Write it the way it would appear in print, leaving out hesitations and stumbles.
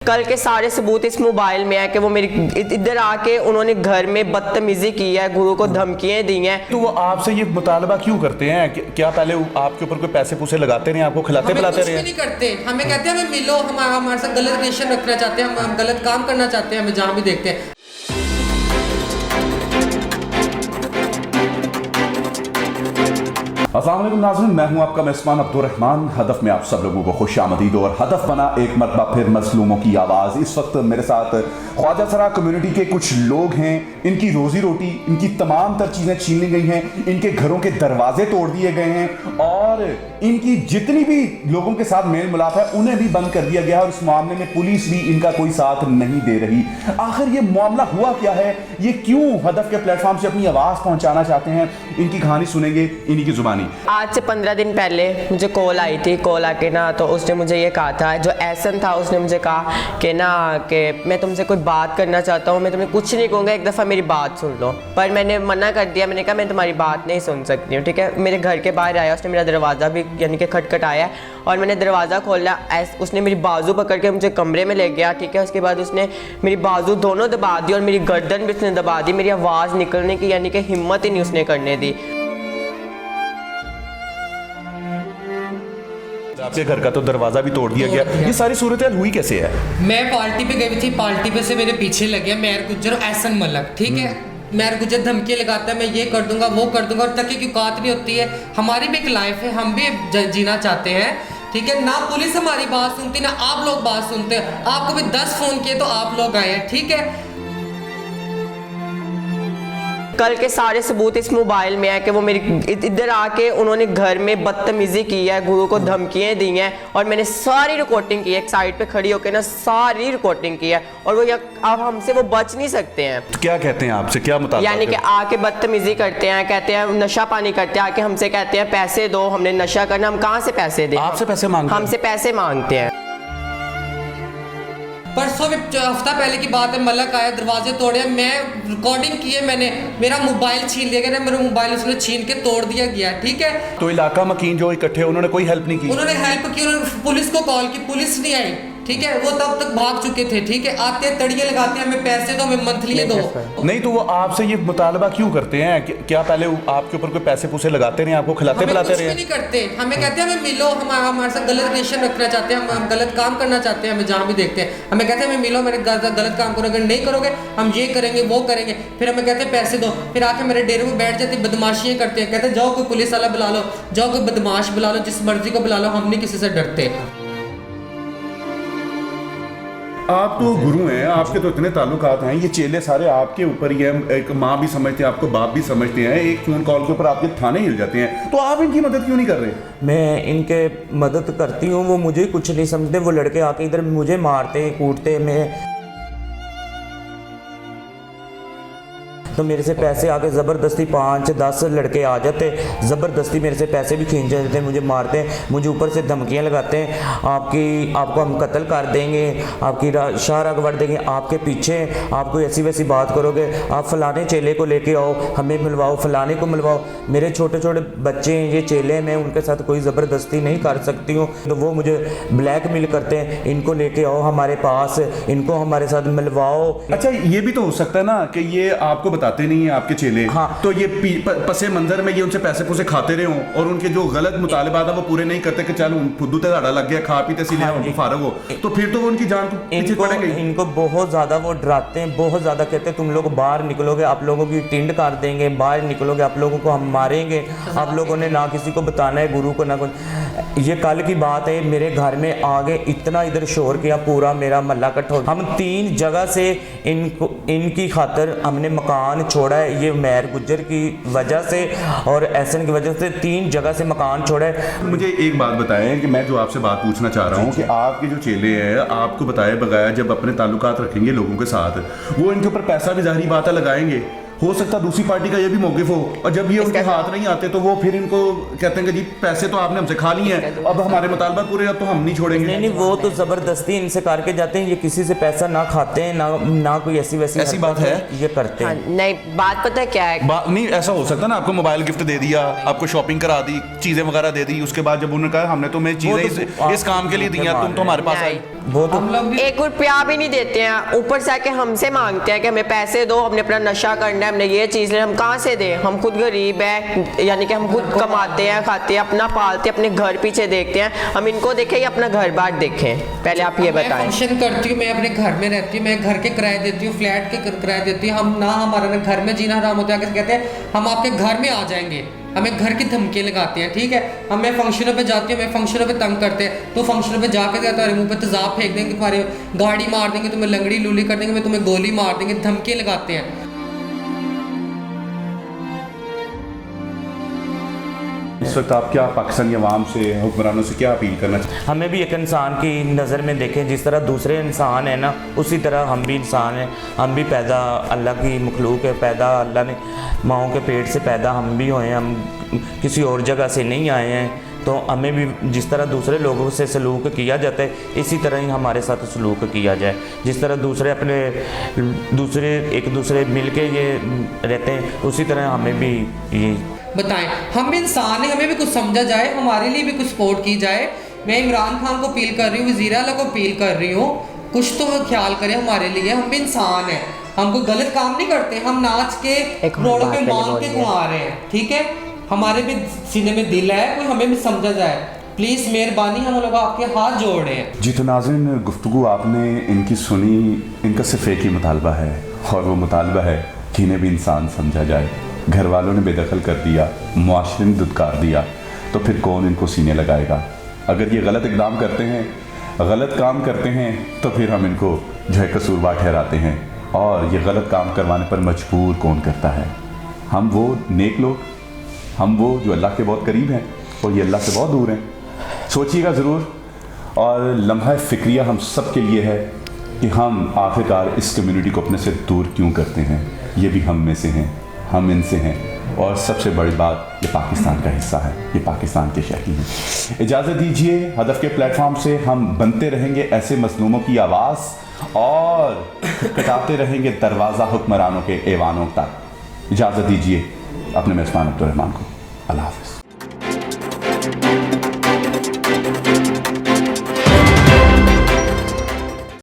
कल के सारे सबूत इस मोबाइल में है कि वो मेरी इधर आके उन्होंने घर में बदतमीजी की है, गुरु को धमकियां दी हैं। तो वो आपसे ये मुतालबा क्यों करते हैं? क्या पहले आपके ऊपर कोई पैसे पूसे लगाते रहे, आपको खिलाते पिलाते रहे? नहीं करते, हमें कहते हैं हमें मिलो, हमारे साथ गलत रिलेशन रखना चाहते हैं, हम गलत काम करना चाहते हैं, हमें जहाँ भी देखते हैं। अस्सलाम वालेकुम नाज़रीन, मैं हूं आपका मेज़बान अब्दुर्रहमान। हदफ में आप सब लोगों को खुशामदीद और हदफ बना एक मरतबा फिर मज़लूमों की आवाज़। इस वक्त मेरे साथ ख्वाजा सरा कम्युनिटी के कुछ लोग हैं। इनकी रोज़ी रोटी, इनकी तमाम तर चीज़ें छीन ली गई हैं, इनके घरों के दरवाजे तोड़ दिए गए हैं और इनकी जितनी भी लोगों के साथ मेल मिलाप है उन्हें भी बंद कर दिया गया और इस मामले में पुलिस भी इनका कोई साथ नहीं दे रही। आखिर ये मामला हुआ क्या है? ये क्यों हदफ के प्लेटफॉर्म से अपनी आवाज़ पहुँचाना चाहते हैं? इनकी कहानी सुनेंगे इन्हीं की ज़ुबानी। आज से 15 दिन पहले मुझे कॉल आई थी। कॉल आके ना तो उसने मुझे ये कहा था, जो एहसन था उसने मुझे कहा कि ना कि मैं तुमसे कोई बात करना चाहता हूँ, मैं तुम्हें कुछ नहीं कहूँगा, एक दफ़ा मेरी बात सुन लो। पर मैंने मना कर दिया, मैंने कहा मैं तुम्हारी बात नहीं सुन सकती हूँ, ठीक है। मेरे घर के बाहर आया, उसने मेरा दरवाज़ा भी यानी कि खटखटाया और मैंने दरवाज़ा खोला। उसने मेरी बाजू पकड़ के मुझे कमरे में ले गया, ठीक है। उसके बाद उसने मेरी बाजू दोनों दबा दी और मेरी गर्दन भी उसने दबा दी। मेरी आवाज़ निकलने की यानी कि हिम्मत ही नहीं उसने करने दी। आपके घर का तो दरवाजा भी तोड़ दिया गया। ये सारी सूरत हुई कैसे है? मैं पार्टी पे गई थी, पार्टी पे से मेरे पीछे लगे मेहर गुज्जर और एहसन मलक, ठीक है। मेहर गुज्जर धमकी लगाता है, मैं ये कर दूंगा वो कर दूंगा, और तक की औकात नहीं होती है। हमारी भी एक लाइफ है, हम भी जीना चाहते हैं, ठीक है। ना पुलिस हमारी बात सुनती, ना आप लोग बात सुनते हैं। आपको भी 10 फोन किए तो आप लोग आए हैं, ठीक है। कल के सारे सबूत इस मोबाइल में है कि वो मेरी इधर आके उन्होंने घर में बदतमीजी की है, गुरु को धमकियां दी हैं और मैंने सारी रिकॉर्डिंग की है। एक साइड पे खड़ी होकर ना सारी रिकॉर्डिंग की है और वो अब हमसे वो बच नहीं सकते हैं। तो क्या कहते हैं आपसे, क्या मुताबिक? यानी कि आके बदतमीजी करते हैं, कहते हैं नशा पानी करते हैं, आके हमसे कहते हैं पैसे दो, हमने नशा करना, हम कहाँ से पैसे दें? आपसे पैसे मांगते हैं? हमसे पैसे मांगते हैं। परसों भी हफ्ता पहले की बात है, मलक आया, दरवाजे तोड़े, मैं रिकॉर्डिंग की है, मैंने मेरा मोबाइल छीन लिया गया, मेरा मोबाइल उसने छीन के तोड़ दिया गया, ठीक है। तो इलाका मकीन जो इकट्ठे, उन्होंने कोई हेल्प नहीं की? उन्होंने हेल्प की, उन्होंने पुलिस को कॉल की, पुलिस नहीं आई, ठीक है। वो तब तक भाग चुके थे, ठीक है। आते हैं तड़िए लगाते हैं, हमें पैसे दो, हमें मंथली दो। नहीं तो वो आपसे ये मुतालबा क्यों करते हैं? क्या पहले आपके ऊपर कोई पैसे पूसे लगाते रहे, आपको खिलाते पिलाते रहे? नहीं करते, हमें कहते हैं हमें मिलो, हमारे साथ गलत रिलेशन रखना चाहते हैं, हम गलत काम करना चाहते हैं, हमें जहाँ भी देखते हैं हमें कहते हैं हमें मिलो, मेरे गलत काम करोगे, अगर नहीं करोगे हम ये करेंगे वो करेंगे। फिर हमें कहते हैं पैसे दो, फिर आके मेरे डेरे में बैठ जाते, बदमाशियाँ करते हैं, कहते हैं जाओ कोई पुलिस वाला बुला लो, जाओ कोई बदमाश बुला लो, जिस मर्जी को बुला लो, हम नहीं किसी से डरते। आप तो गुरु हैं, आपके तो इतने ताल्लुकात हैं, ये चेले सारे आपके ऊपर ही हैं। एक माँ भी समझते हैं आपको, बाप भी समझते हैं, एक फ़ोन कॉल के ऊपर आपके थाने हिल जाते हैं। तो आप इनकी मदद क्यों नहीं कर रहे? मैं इनके मदद करती हूँ, वो मुझे कुछ नहीं समझते। वो लड़के आके इधर मुझे मारते कूटते, मैं तो मेरे से पैसे आके ज़बरदस्ती 5-10 लड़के आ जाते, ज़बरदस्ती मेरे से पैसे भी खींच जाते हैं, मुझे मारते हैं, मुझे ऊपर से धमकियां लगाते हैं, आपको हम कत्ल कर देंगे, आपकी शाहरा गवार देंगे, आपके पीछे आपको ऐसी वैसी बात करोगे, आप फलाने चेले को लेके आओ, हमें मिलवाओ, फलाने को मिलवाओ। मेरे छोटे छोटे बच्चे हैं, ये चेले हैं, मैं उनके साथ कोई ज़बरदस्ती नहीं कर सकती हूँ। तो वो मुझे ब्लैकमेल करते हैं, इनको लेके आओ हमारे पास, इनको हमारे साथ मिलवाओ। अच्छा, ये भी तो हो सकता है ना कि ये आपको बताते नहीं है आपके चेले, हाँ। तो ये पसे मंजर में ये उनसे पैसे पूसे खाते रहे हों और उनके जो गलत मुतालिबात है वो पूरे नहीं करते कि चल फुद्दू ते दाड़ा लग गया, खा पीते सीधे हम फारग हो, तो फिर तो वो उनकी जान को पीछे पड़ेगी। इनको बहुत ज़्यादा वो डराते हैं, बहुत ज़्यादा कहते हैं तुम लोग बाहर निकलोगे आप लोगों की टिंड कर देंगे, बाहर निकलोगे आप लोगों को हम मारेंगे, आप लोगों ने ना किसी को बताना है, गुरु को ना कुछ। ये कल की बात है, मेरे घर में आगे इतना इधर शोर किया, पूरा मेरा महल्ला इकट्ठा हो। हम 3 जगह से इनकी खातर हमने मकान छोड़ा है, ये मेहर गुज्जर की वजह से और एहसन की वजह से 3 जगह से मकान छोड़ा है। मुझे एक बात बताएं कि मैं जो आपसे बात पूछना चाह रहा हूँ कि आपके जो चेले हैं, आपको बताए बगैर जब अपने ताल्लुकात रखेंगे लोगों के साथ, वो इनके ऊपर पैसा भी जाहिर बात है लगाएंगे, हो सकता है दूसरी पार्टी का ये भी मौक़िफ़ हो, और जब ये उनके हाथ नहीं आते तो वो फिर इनको कहते हैं कि जी पैसे तो आपने हमसे खा लिए हैं, अब हमारे मुतालबा पूरे, अब तो हम नहीं छोड़ेंगे। नहीं, वो तो ज़बरदस्ती इनसे करके जाते हैं, ये किसी से पैसा ना खाते हैं, ना कोई ऐसी बात है ये करते हैं। हाँ, नहीं, बात पता है क्या है? नहीं, ऐसा हो सकता है ना, आपको मोबाइल गिफ्ट दे दिया, आपको शॉपिंग करा दी, चीज़ें वगैरह दे दी, उसके बाद जब उन्होंने कहा हमने तुम्हें चीज़ें इस काम के लिए दी हैं, तुम तो हमारे पास आए। वो तो हम लोग भी 1 रुपया भी नहीं देते हैं, ऊपर से आके हमसे मांगते हैं कि हमें पैसे दो, हमने अपना नशा करना है, हमने ये चीज़ लेना, हम कहाँ से दें? हम खुद गरीब हैं, यानी कि हम खुद कमाते हैं, खाते हैं, अपना पालते हैं, अपने घर पीछे देखते हैं। हम इनको देखें या अपना घर बार देखें? पहले आप ये मैं बताएं। फंक्शन करती हूँ, मैं अपने घर में रहती हूँ, मैं घर के किराए देती हूँ, फ्लैट के किराए देती हूँ। हम ना हमारा ना घर में जीना हराम होता है, आगे कहते हैं हम आपके घर में आ जाएंगे, हमें घर की धमकी लगाते हैं। ठीक है, हम मैं फंक्शनों पे जाती हूँ, मैं फंक्शनों पे तंग करते हैं, तो फंक्शनों पे जाकर तुम्हारे मुंह पे तेजाब फेंक देंगे, तुम्हारे गाड़ी मार देंगे, तुम्हें लंगड़ी लूली कर देंगे, मैं तुम्हें गोली मार देंगे, धमकी लगाते हैं। इस वक्त आप क्या पाकिस्तानी अवाम से, हुक्मरानों से क्या अपील करना चाहते हमें भी एक इंसान की नज़र में देखें, जिस तरह दूसरे इंसान है ना, उसी तरह हम भी इंसान हैं। हम भी पैदा अल्लाह की मखलूक है, पैदा अल्लाह ने माओं के पेट से पैदा हम भी हुए हैं, हम किसी और जगह से नहीं आए हैं। तो हमें भी जिस तरह दूसरे लोगों से सलूक किया जाता है, इसी तरह ही हमारे साथ सलूक किया जाए। जिस तरह दूसरे एक दूसरे मिल के ये रहते हैं, उसी तरह हमें भी ये बताएं, हम भी इंसान हैं, हमें भी कुछ समझा जाए, हमारे लिए भी कुछ सपोर्ट की जाए। मैं इमरान खान को अपील कर रही हूँ, वज़ीर आला को अपील कर रही हूँ, कुछ तो ख्याल करें हमारे लिए। हम भी इंसान हैं, हम कोई गलत काम नहीं करते, हम नाच के रोडों पे मांग के घुमा रहे हैं। ठीक है, हमारे भी सीने में दिल है, कोई हमें भी समझा जाए प्लीज़, मेहरबानी, हम लोग आपके हाथ जोड़ रहे हैं। जी तो नाज़रीन, गुफ्तगू आपने इनकी सुनी, इनका सिर्फ एक ही मुतालबा है, और वो मुतालबा है कि इन्हें भी इंसान समझा जाए। घर वालों ने बेदखल कर दिया, मुआशरे ने दुत्कार दिया, तो फिर कौन इनको सीने लगाएगा? अगर ये गलत इकदाम करते हैं, गलत काम करते हैं, तो फिर हम इनको जो है कसूरवार ठहराते हैं, और ये गलत काम करवाने पर मजबूर कौन करता है? हम वो नेक लोग, हम वो जो अल्लाह के बहुत करीब हैं, और ये अल्लाह से बहुत दूर हैं। सोचिएगा ज़रूर, और लम्हा फ़िक्रिया हम सब के लिए है कि हम आखिरकार इस कम्युनिटी को अपने से दूर क्यों करते हैं। ये भी हम में से हैं, हम इनसे हैं, और सबसे बड़ी बात, ये पाकिस्तान का हिस्सा है, ये पाकिस्तान के शहरी हैं। इजाज़त दीजिए, हदफ के प्लेटफॉर्म से हम बनते रहेंगे ऐसे मज़लूमों की आवाज़, और खटखटाते रहेंगे दरवाज़ा हुक्मरानों के ऐवानों तक। इजाज़त दीजिए अपने मेज़बान अब्दुर्रहमान को। अल्लाह हाफ़िज़।